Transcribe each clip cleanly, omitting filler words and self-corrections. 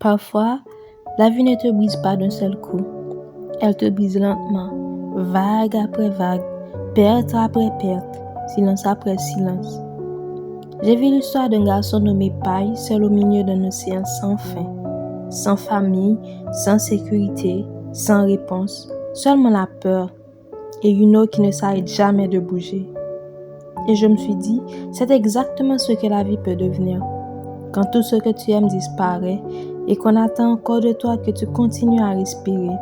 Parfois, la vie ne te brise pas d'un seul coup. Elle te brise lentement, vague après vague, perte après perte, silence après silence. J'ai vu l'histoire d'un garçon nommé Paille, seul au milieu d'un océan sans fin, sans famille, sans sécurité, sans réponse, seulement la peur et une eau qui ne s'arrête jamais de bouger. Et je me suis dit, c'est exactement ce que la vie peut devenir. Quand tout ce que tu aimes disparaît et qu'on attend encore de toi que tu continues à respirer.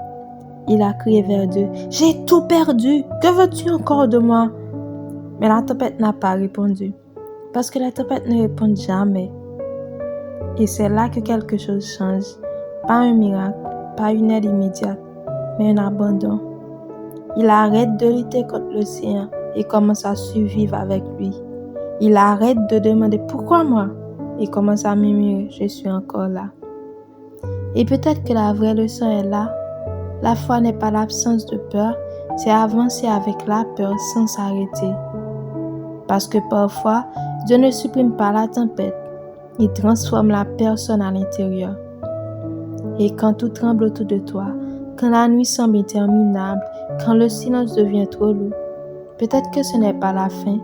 Il a crié vers Dieu, « J'ai tout perdu, que veux-tu encore de moi ?» Mais la tempête n'a pas répondu, parce que les tempêtes ne répondent jamais. Et c'est là que quelque chose change, pas un miracle, pas une aide immédiate, mais un abandon. Il arrête de lutter contre l'océan et commence à survivre avec lui. Il arrête de demander « Pourquoi moi ?» et commence à murmurer « Je suis encore là ». Et peut-être que la vraie leçon est là. La foi n'est pas l'absence de peur, c'est avancer avec la peur sans s'arrêter. Parce que parfois, Dieu ne supprime pas la tempête, il transforme la personne à l'intérieur. Et quand tout tremble autour de toi, quand la nuit semble interminable, quand le silence devient trop lourd, peut-être que ce n'est pas la fin,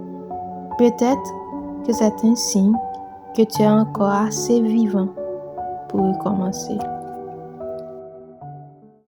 peut-être que c'est un signe que tu es encore assez vivant pour recommencer.